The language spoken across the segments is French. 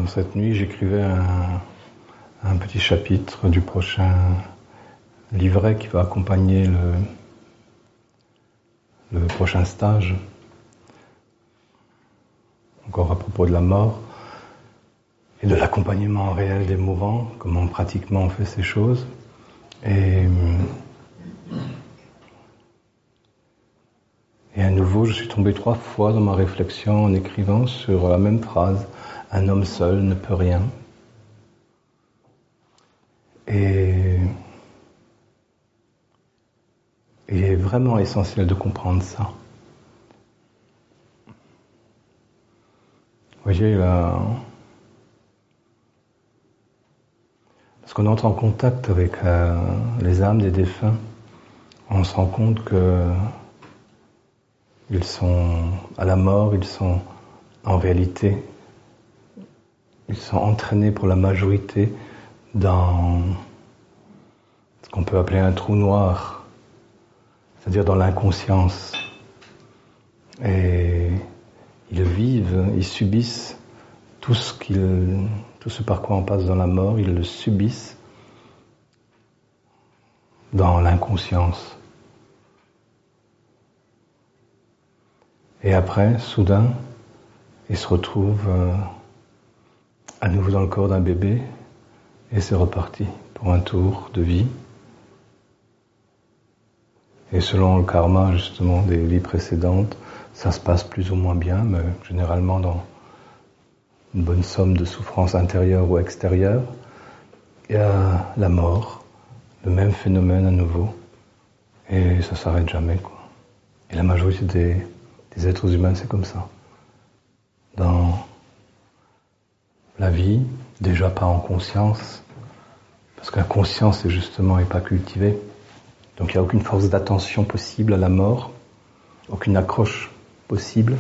Cette nuit, j'écrivais un petit chapitre du prochain livret qui va accompagner le prochain stage. Encore à propos de la mort et de l'accompagnement réel des mourants, comment pratiquement on fait ces choses. Et à nouveau, je suis tombé 3 fois dans ma réflexion en écrivant sur la même phrase. Un homme seul ne peut rien. Et il est vraiment essentiel de comprendre ça. Vous voyez, lorsqu'on entre en contact avec les âmes des défunts, on se rend compte que ils sont à la mort, ils sont en réalité, ils sont entraînés pour la majorité dans ce qu'on peut appeler un trou noir, c'est-à-dire dans l'inconscience. Et ils vivent, ils subissent tout ce par quoi on passe dans la mort, ils le subissent dans l'inconscience. Et après, soudain, ils se retrouvent à nouveau dans le corps d'un bébé et c'est reparti pour un tour de vie. Et selon le karma, justement, des vies précédentes, ça se passe plus ou moins bien, mais généralement dans une bonne somme de souffrances intérieures ou extérieures. Il y a la mort, le même phénomène à nouveau, et ça s'arrête jamais, quoi. Et la majorité des êtres humains, c'est comme ça. Dans la vie, déjà pas en conscience, parce que la conscience, justement, n'est pas cultivée. Donc il n'y a aucune force d'attention possible à la mort, aucune accroche possible.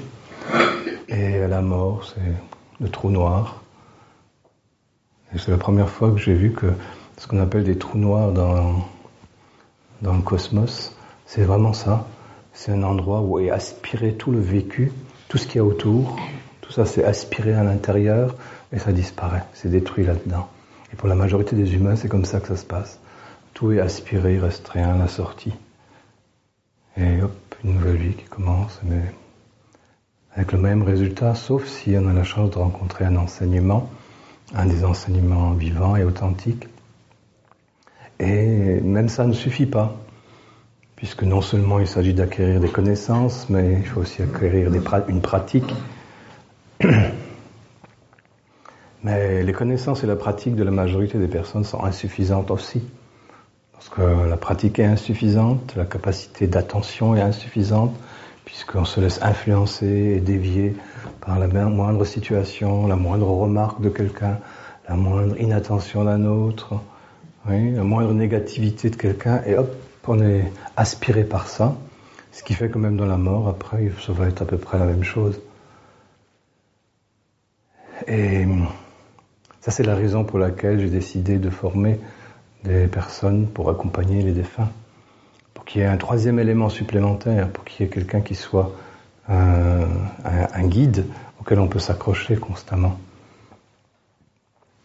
Et à la mort, c'est le trou noir. Et c'est la première fois que j'ai vu que ce qu'on appelle des trous noirs dans le cosmos, c'est vraiment ça. C'est un endroit où est aspiré tout le vécu, tout ce qu'il y a autour, tout ça c'est aspiré à l'intérieur et ça disparaît, c'est détruit là-dedans. Et pour la majorité des humains, c'est comme ça que ça se passe. Tout est aspiré, il reste rien à la sortie. Et hop, une nouvelle vie qui commence, mais avec le même résultat, sauf si on a la chance de rencontrer un enseignement, un des enseignements vivants et authentiques. Et même ça ne suffit pas. Puisque non seulement il s'agit d'acquérir des connaissances, mais il faut aussi acquérir une pratique. Mais les connaissances et la pratique de la majorité des personnes sont insuffisantes aussi. Parce que la pratique est insuffisante, la capacité d'attention est insuffisante, puisqu'on se laisse influencer et dévier par la moindre situation, la moindre remarque de quelqu'un, la moindre inattention d'un autre, oui, la moindre négativité de quelqu'un, et hop, on est aspiré par ça, ce qui fait que même dans la mort, après, ça va être à peu près la même chose. Et ça, c'est la raison pour laquelle j'ai décidé de former des personnes pour accompagner les défunts, pour qu'il y ait un 3e élément supplémentaire, pour qu'il y ait quelqu'un qui soit un guide auquel on peut s'accrocher constamment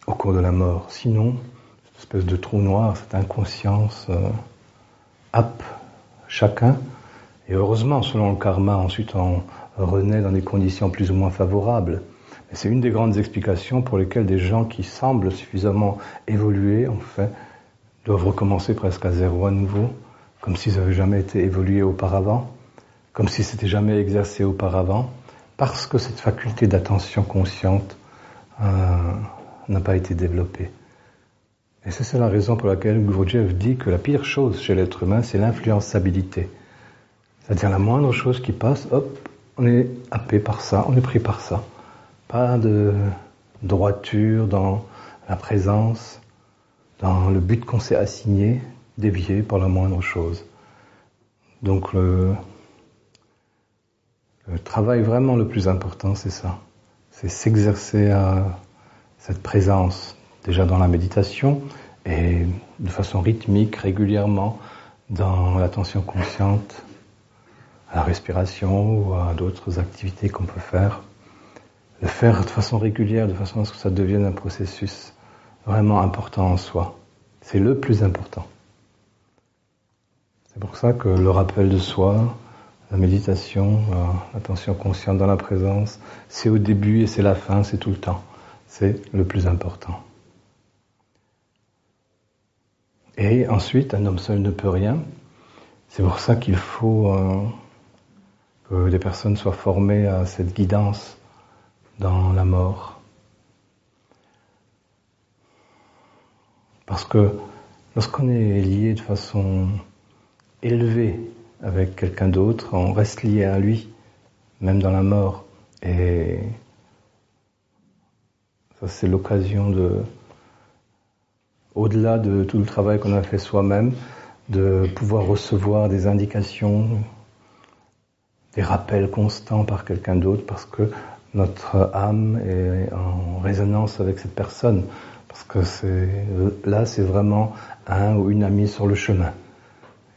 au cours de la mort. Sinon, cette espèce de trou noir, cette inconscience happe chacun, et heureusement, selon le karma, ensuite on renaît dans des conditions plus ou moins favorables. Mais c'est une des grandes explications pour lesquelles des gens qui semblent suffisamment évoluer, en fait, doivent recommencer presque à zéro à nouveau, comme s'ils n'avaient jamais été évolués auparavant, comme s'ils s'étaient jamais exercés auparavant, parce que cette faculté d'attention consciente n'a pas été développée. Et c'est la raison pour laquelle Gurdjieff dit que la pire chose chez l'être humain, c'est l'influençabilité. C'est-à-dire la moindre chose qui passe, hop, on est happé par ça, on est pris par ça. Pas de droiture dans la présence, dans le but qu'on s'est assigné, dévié par la moindre chose. Donc le travail vraiment le plus important, c'est ça. C'est s'exercer à cette présence, déjà dans la méditation, et de façon rythmique, régulièrement, dans l'attention consciente, à la respiration ou à d'autres activités qu'on peut faire. Le faire de façon régulière, de façon à ce que ça devienne un processus vraiment important en soi. C'est le plus important. C'est pour ça que le rappel de soi, la méditation, l'attention consciente dans la présence, c'est au début et c'est la fin, c'est tout le temps. C'est le plus important. Et ensuite, un homme seul ne peut rien. C'est pour ça qu'il faut que des personnes soient formées à cette guidance dans la mort. Parce que lorsqu'on est lié de façon élevée avec quelqu'un d'autre, on reste lié à lui, même dans la mort. Et ça, c'est l'occasion de, au-delà de tout le travail qu'on a fait soi-même, de pouvoir recevoir des indications, des rappels constants par quelqu'un d'autre, parce que notre âme est en résonance avec cette personne. Parce que c'est vraiment un ou une amie sur le chemin.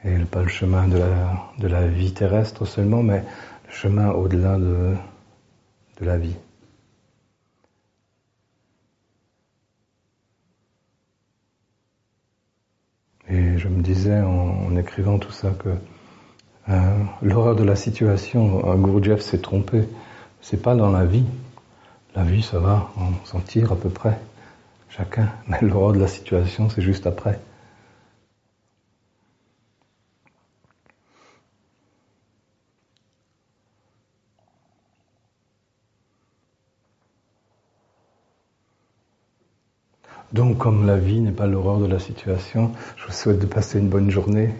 Et pas le chemin de la vie terrestre seulement, mais le chemin au-delà de la vie. Et je me disais en écrivant tout ça que l'horreur de la situation, Gurdjieff s'est trompé. C'est pas dans la vie. La vie, ça va, on s'en tire à peu près, chacun. Mais l'horreur de la situation, c'est juste après. Donc, comme la vie n'est pas l'horreur de la situation, je vous souhaite de passer une bonne journée